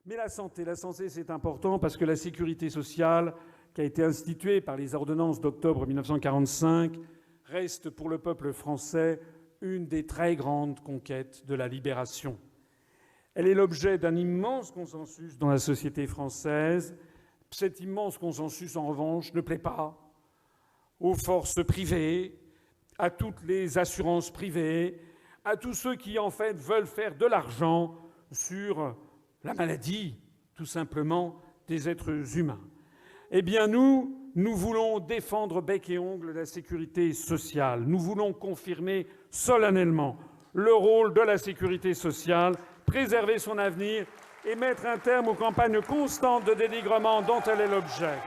Mais la santé, c'est important parce que la sécurité sociale, qui a été instituée par les ordonnances d'octobre 1945, reste pour le peuple français une des très grandes conquêtes de la libération. Elle est l'objet d'un immense consensus dans la société française. Cet immense consensus, en revanche, ne plaît pas aux forces privées, à toutes les assurances privées, à tous ceux qui, en fait, veulent faire de l'argent sur la maladie, tout simplement, des êtres humains. Eh bien, nous voulons défendre bec et ongles la sécurité sociale. Nous voulons confirmer solennellement le rôle de la sécurité sociale, préserver son avenir et mettre un terme aux campagnes constantes de dénigrement dont elle est l'objet.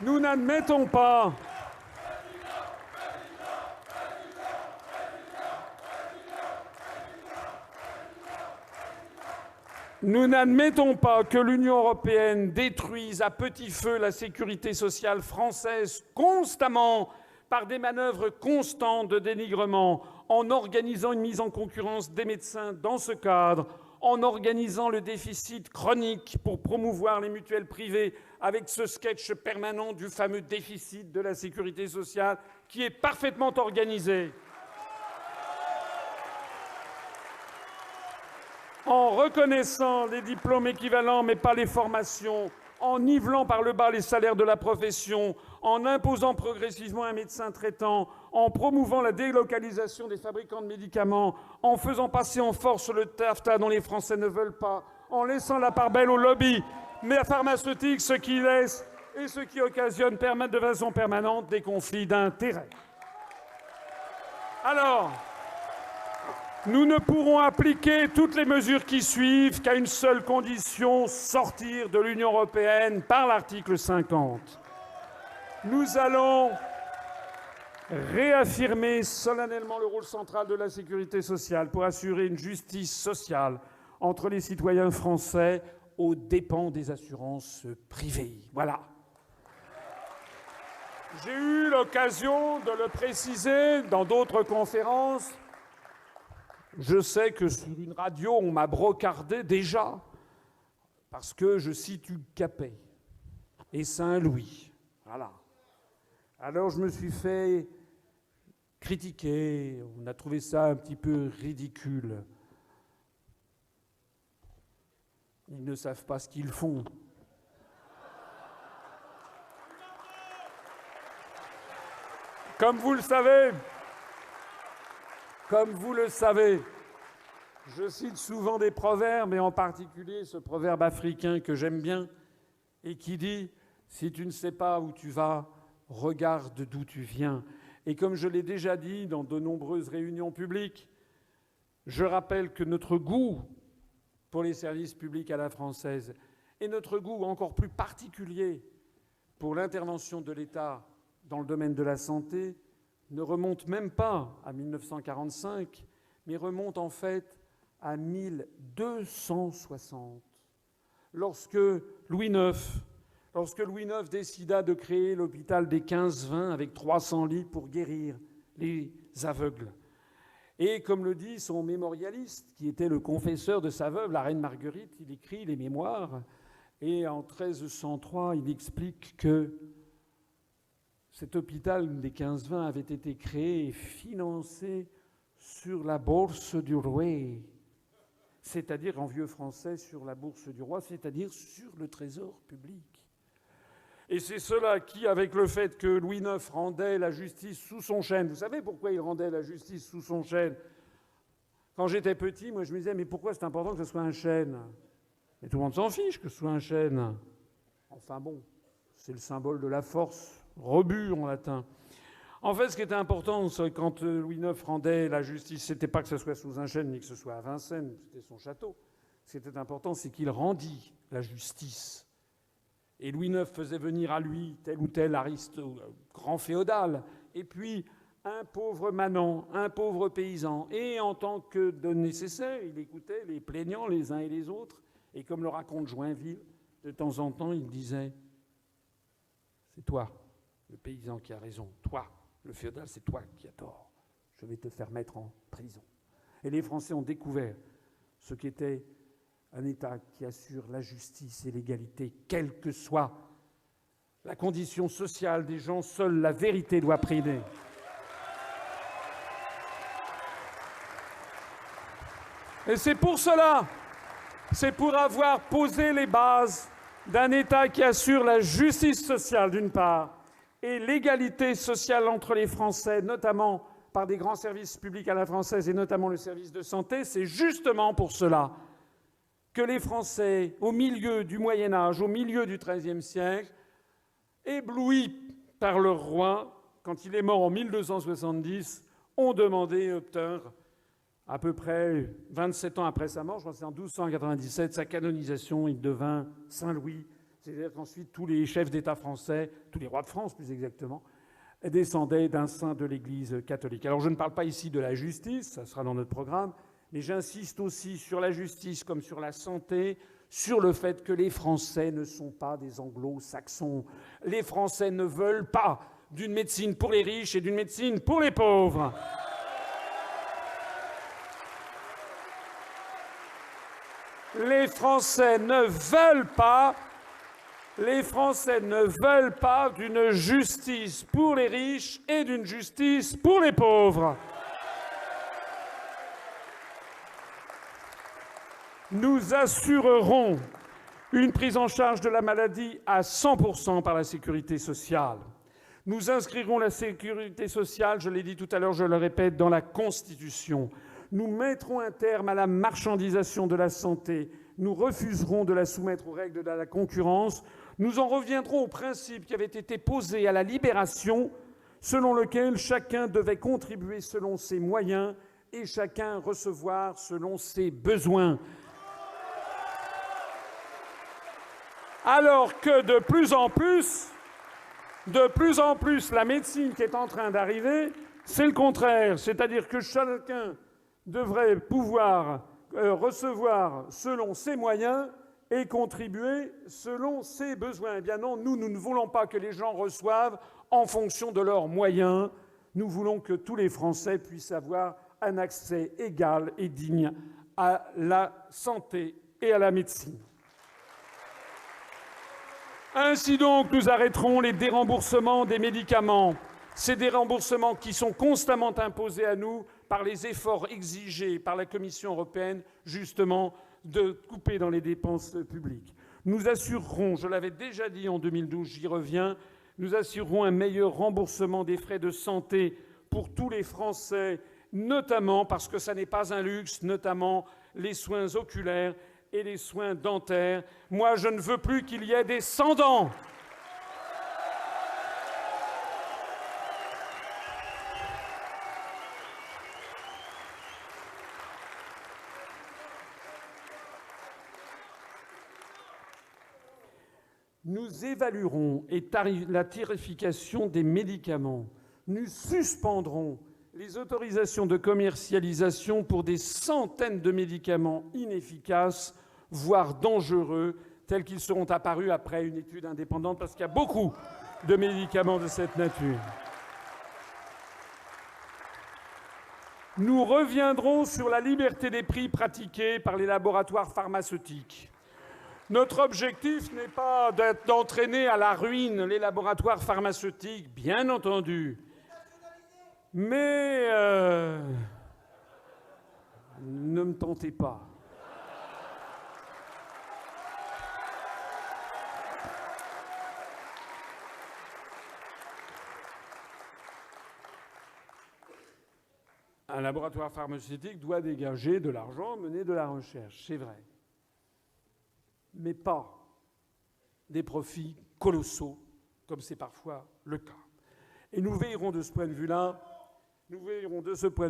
Nous n'admettons pas que l'Union européenne détruise à petit feu la sécurité sociale française constamment par des manœuvres constantes de dénigrement, en organisant une mise en concurrence des médecins dans ce cadre, en organisant le déficit chronique pour promouvoir les mutuelles privées avec ce sketch permanent du fameux déficit de la sécurité sociale qui est parfaitement organisé. En reconnaissant les diplômes équivalents mais pas les formations, en nivelant par le bas les salaires de la profession, en imposant progressivement un médecin traitant, en promouvant la délocalisation des fabricants de médicaments, en faisant passer en force le TAFTA dont les Français ne veulent pas, en laissant la part belle au lobby pharmaceutique, ce qui laisse et ce qui occasionne de façon permanente des conflits d'intérêts. Alors, nous ne pourrons appliquer toutes les mesures qui suivent qu'à une seule condition, sortir de l'Union européenne par l'article 50. Nous allons réaffirmer solennellement le rôle central de la sécurité sociale pour assurer une justice sociale entre les citoyens français aux dépens des assurances privées. Voilà. J'ai eu l'occasion de le préciser dans d'autres conférences. Je sais que sur une radio, on m'a brocardé déjà parce que je situe Capet et Saint-Louis. Voilà. Alors je me suis fait critiquer. On a trouvé ça un petit peu ridicule. Ils ne savent pas ce qu'ils font. Comme vous le savez, je cite souvent des proverbes, et en particulier ce proverbe africain que j'aime bien, et qui dit « Si tu ne sais pas où tu vas, regarde d'où tu viens ». Et comme je l'ai déjà dit dans de nombreuses réunions publiques, je rappelle que notre goût pour les services publics à la française et notre goût encore plus particulier pour l'intervention de l'État dans le domaine de la santé ne remonte même pas à 1945, mais remonte en fait à 1260, lorsque Louis IX décida de créer l'hôpital des 15-20 avec 300 lits pour guérir les aveugles. Et comme le dit son mémorialiste, qui était le confesseur de sa veuve, la reine Marguerite, il écrit les mémoires, et en 1303, il explique que cet hôpital des 15-20 avait été créé et financé sur la bourse du roi, c'est-à-dire en vieux français sur la bourse du roi, c'est-à-dire sur le trésor public. Et c'est cela qui, avec le fait que Louis IX rendait la justice sous son chêne, vous savez pourquoi il rendait la justice sous son chêne? Quand j'étais petit, moi je me disais, mais pourquoi c'est important que ce soit un chêne? Mais tout le monde s'en fiche que ce soit un chêne. Enfin bon, c'est le symbole de la force, rebut en latin. En fait, ce qui était important, quand Louis IX rendait la justice, c'était pas que ce soit sous un chêne, ni que ce soit à Vincennes, c'était son château. Ce qui était important, c'est qu'il rendit la justice. Et Louis IX faisait venir à lui tel ou tel grand féodal, et puis un pauvre manant, un pauvre paysan. Et en tant que de nécessaire, il écoutait les plaignants les uns et les autres. Et comme le raconte Joinville, de temps en temps, il disait « C'est toi, le paysan, qui a raison. Toi, le féodal, c'est toi qui as tort. je vais te faire mettre en prison. Et les Français ont découvert ce qu'était un État qui assure la justice et l'égalité, quelle que soit la condition sociale des gens, seule la vérité doit primer. Et c'est pour cela, c'est pour avoir posé les bases d'un État qui assure la justice sociale d'une part et l'égalité sociale entre les Français, notamment par des grands services publics à la française et notamment le service de santé. C'est justement pour cela que les Français, au milieu du Moyen Âge, au milieu du XIIIe siècle, éblouis par leur roi, quand il est mort en 1270, ont demandé et obtinrent, à peu près 27 ans après sa mort, je crois que c'est en 1297, sa canonisation, il devint Saint-Louis. C'est-à-dire qu'ensuite, tous les chefs d'État français, tous les rois de France plus exactement, descendaient d'un saint de l'Église catholique. Alors je ne parle pas ici de la justice, ça sera dans notre programme, mais j'insiste aussi sur la justice comme sur la santé, sur le fait que les Français ne sont pas des anglo-saxons. Les Français ne veulent pas d'une médecine pour les riches et d'une médecine pour les pauvres. Les Français ne veulent pas d'une justice pour les riches et d'une justice pour les pauvres. Nous assurerons une prise en charge de la maladie à 100% par la sécurité sociale. Nous inscrirons la sécurité sociale, je l'ai dit tout à l'heure, je le répète, dans la Constitution. Nous mettrons un terme à la marchandisation de la santé. Nous refuserons de la soumettre aux règles de la concurrence. Nous en reviendrons au principe qui avait été posé à la Libération, selon lequel chacun devait contribuer selon ses moyens et chacun recevoir selon ses besoins. Alors que de plus en plus, la médecine qui est en train d'arriver, c'est le contraire. C'est-à-dire que chacun devrait pouvoir recevoir selon ses moyens et contribuer selon ses besoins. Eh bien non, nous ne voulons pas que les gens reçoivent en fonction de leurs moyens. Nous voulons que tous les Français puissent avoir un accès égal et digne à la santé et à la médecine. Ainsi donc, nous arrêterons les déremboursements des médicaments. Ces déremboursements qui sont constamment imposés à nous par les efforts exigés par la Commission européenne, justement, de couper dans les dépenses publiques. Nous assurerons, je l'avais déjà dit en 2012, j'y reviens, nous assurerons un meilleur remboursement des frais de santé pour tous les Français, notamment, parce que ça n'est pas un luxe, notamment les soins oculaires et les soins dentaires. Moi, je ne veux plus qu'il y ait des sans-dents. Nous évaluerons la tarification des médicaments. Nous suspendrons les autorisations de commercialisation pour des centaines de médicaments inefficaces, voire dangereux, tels qu'ils seront apparus après une étude indépendante, parce qu'il y a beaucoup de médicaments de cette nature. Nous reviendrons sur la liberté des prix pratiquée par les laboratoires pharmaceutiques. Notre objectif n'est pas d'entraîner à la ruine les laboratoires pharmaceutiques, bien entendu. Mais ne me tentez pas. Un laboratoire pharmaceutique doit dégager de l'argent, mener de la recherche, c'est vrai. Mais pas des profits colossaux, comme c'est parfois le cas. Et nous veillerons de ce point de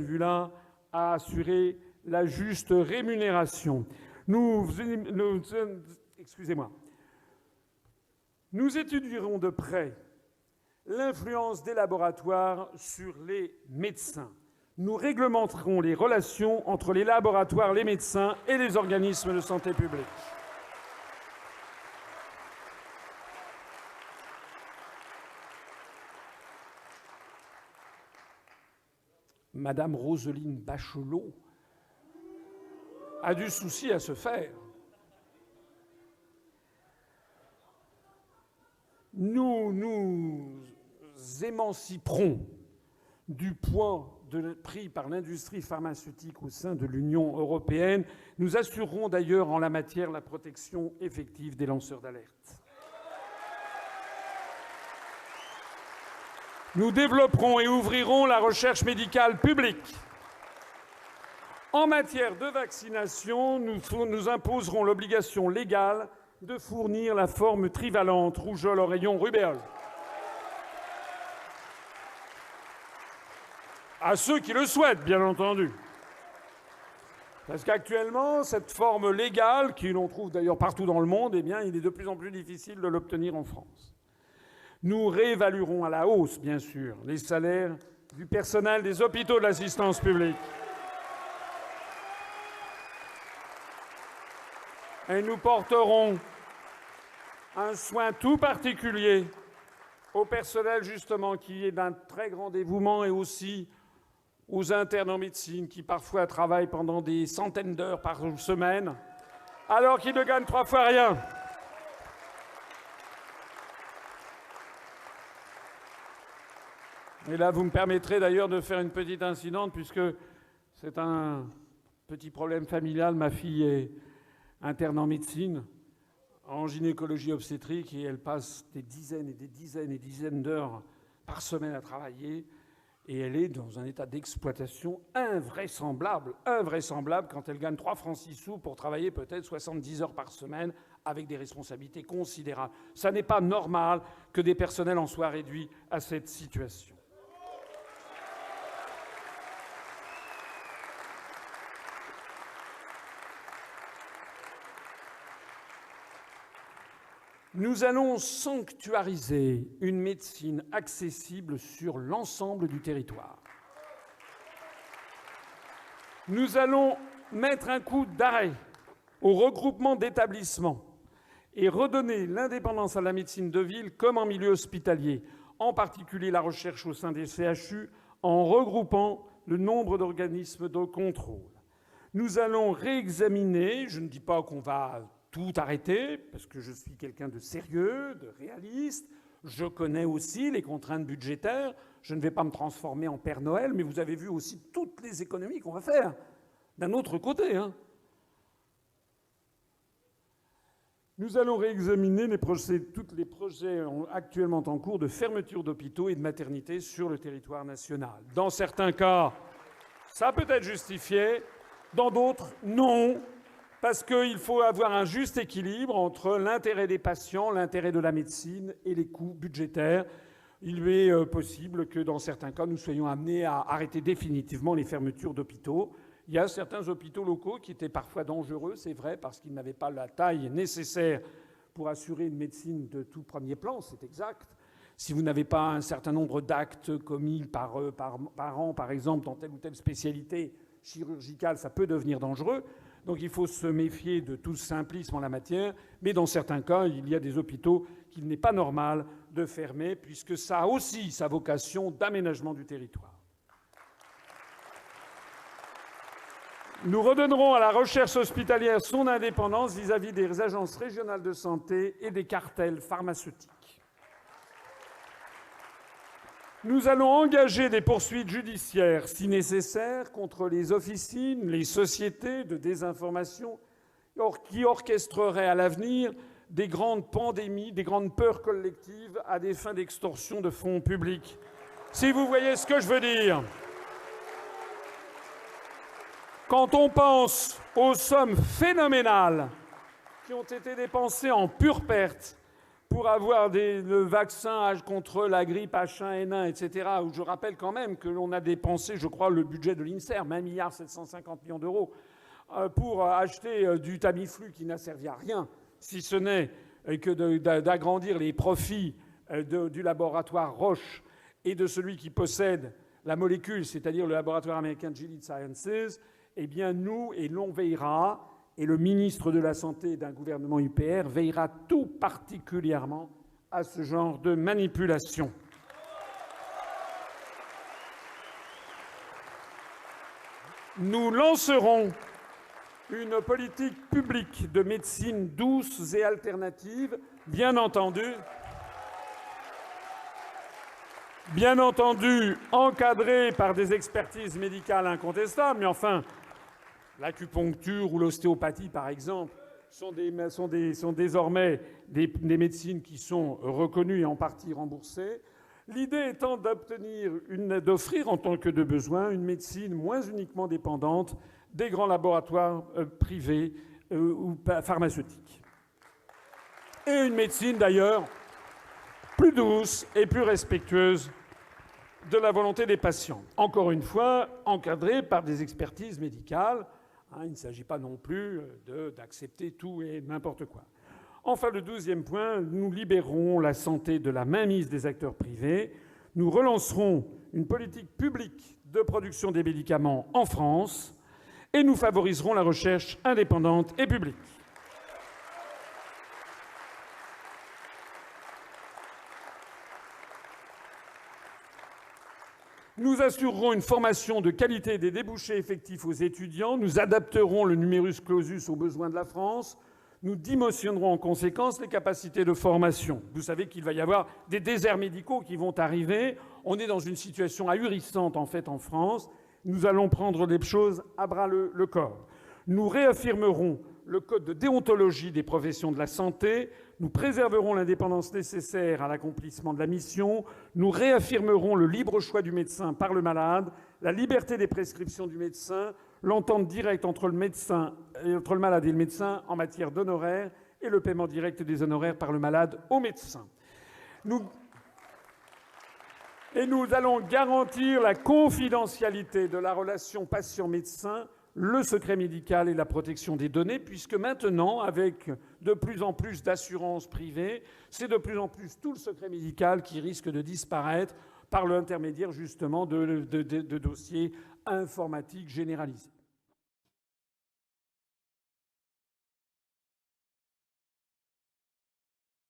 vue-là, à assurer la juste rémunération. Nous étudierons de près l'influence des laboratoires sur les médecins. Nous réglementerons les relations entre les laboratoires, les médecins et les organismes de santé publique. Madame Roselyne Bachelot a du souci à se faire. Nous nous émanciperons du poids pris par l'industrie pharmaceutique au sein de l'Union européenne. Nous assurerons d'ailleurs en la matière la protection effective des lanceurs d'alerte. Nous développerons et ouvrirons la recherche médicale publique. En matière de vaccination, nous imposerons l'obligation légale de fournir la forme trivalente rougeole, oreillon, rubéole à ceux qui le souhaitent, bien entendu. Parce qu'actuellement, cette forme légale, qui l'on trouve d'ailleurs partout dans le monde, eh bien, il est de plus en plus difficile de l'obtenir en France. Nous réévaluerons à la hausse, bien sûr, les salaires du personnel des hôpitaux de l'assistance publique. Et nous porterons un soin tout particulier au personnel, justement, qui est d'un très grand dévouement, et aussi aux internes en médecine qui, parfois, travaillent pendant des centaines d'heures par semaine, alors qu'ils ne gagnent 3 fois rien. Et là, vous me permettrez d'ailleurs de faire une petite incidente, puisque c'est un petit problème familial. Ma fille est interne en médecine, en gynécologie obstétrique, et elle passe des dizaines et des dizaines et des dizaines d'heures par semaine à travailler. Et elle est dans un état d'exploitation invraisemblable quand elle gagne 3 francs 6 sous pour travailler peut-être 70 heures par semaine avec des responsabilités considérables. Ça n'est pas normal que des personnels en soient réduits à cette situation. Nous allons sanctuariser une médecine accessible sur l'ensemble du territoire. Nous allons mettre un coup d'arrêt au regroupement d'établissements et redonner l'indépendance à la médecine de ville comme en milieu hospitalier, en particulier la recherche au sein des CHU, en regroupant le nombre d'organismes de contrôle. Nous allons réexaminer, je ne dis pas qu'on va tout arrêter, parce que je suis quelqu'un de sérieux, de réaliste. Je connais aussi les contraintes budgétaires. Je ne vais pas me transformer en Père Noël, mais vous avez vu aussi toutes les économies qu'on va faire d'un autre côté. Nous allons réexaminer tous les projets actuellement en cours de fermeture d'hôpitaux et de maternités sur le territoire national. Dans certains cas, ça peut être justifié. Dans d'autres, non. Parce qu'il faut avoir un juste équilibre entre l'intérêt des patients, l'intérêt de la médecine et les coûts budgétaires. Il est possible que, dans certains cas, nous soyons amenés à arrêter définitivement les fermetures d'hôpitaux. Il y a certains hôpitaux locaux qui étaient parfois dangereux, c'est vrai, parce qu'ils n'avaient pas la taille nécessaire pour assurer une médecine de tout premier plan, c'est exact. Si vous n'avez pas un certain nombre d'actes commis par an, par exemple, dans telle ou telle spécialité chirurgicale, ça peut devenir dangereux. Donc il faut se méfier de tout simplisme en la matière, mais dans certains cas, il y a des hôpitaux qu'il n'est pas normal de fermer, puisque ça a aussi sa vocation d'aménagement du territoire. Nous redonnerons à la recherche hospitalière son indépendance vis-à-vis des agences régionales de santé et des cartels pharmaceutiques. Nous allons engager des poursuites judiciaires, si nécessaire, contre les officines, les sociétés de désinformation qui orchestreraient à l'avenir des grandes pandémies, des grandes peurs collectives à des fins d'extorsion de fonds publics. Si vous voyez ce que je veux dire. Quand on pense aux sommes phénoménales qui ont été dépensées en pure perte pour avoir le vaccin contre la grippe H1N1, etc., où je rappelle quand même que l'on a dépensé, je crois, le budget de l'INSERM, 1,750 milliard d'euros, pour acheter du Tamiflu qui n'a servi à rien, si ce n'est que d'agrandir les profits du laboratoire Roche et de celui qui possède la molécule, c'est-à-dire le laboratoire américain Gilead Sciences. Eh bien, nous, et l'on veillera, et le ministre de la Santé d'un gouvernement UPR veillera tout particulièrement à ce genre de manipulation. Nous lancerons une politique publique de médecine douce et alternative, bien entendu encadrée par des expertises médicales incontestables. Mais enfin, l'acupuncture ou l'ostéopathie, par exemple, sont désormais des médecines qui sont reconnues et en partie remboursées. L'idée étant d'offrir, en tant que de besoin, une médecine moins uniquement dépendante des grands laboratoires privés ou pharmaceutiques. Et une médecine, d'ailleurs, plus douce et plus respectueuse de la volonté des patients. Encore une fois, encadrée par des expertises médicales. Il ne s'agit pas non plus d'accepter tout et n'importe quoi. Enfin, le 12e point, nous libérerons la santé de la mainmise des acteurs privés. Nous relancerons une politique publique de production des médicaments en France et nous favoriserons la recherche indépendante et publique. Nous assurerons une formation de qualité et des débouchés effectifs aux étudiants. Nous adapterons le numerus clausus aux besoins de la France. Nous dimensionnerons en conséquence les capacités de formation. Vous savez qu'il va y avoir des déserts médicaux qui vont arriver. On est dans une situation ahurissante, en fait, en France. Nous allons prendre les choses à bras le corps. Nous réaffirmerons le code de déontologie des professions de la santé. Nous préserverons l'indépendance nécessaire à l'accomplissement de la mission. Nous réaffirmerons le libre choix du médecin par le malade, la liberté des prescriptions du médecin, l'entente directe entre le malade et le médecin en matière d'honoraires et le paiement direct des honoraires par le malade au médecin. Nous allons garantir la confidentialité de la relation patient-médecin, le secret médical et la protection des données, puisque maintenant, avec de plus en plus d'assurances privées, c'est de plus en plus tout le secret médical qui risque de disparaître par l'intermédiaire justement de dossiers informatiques généralisés.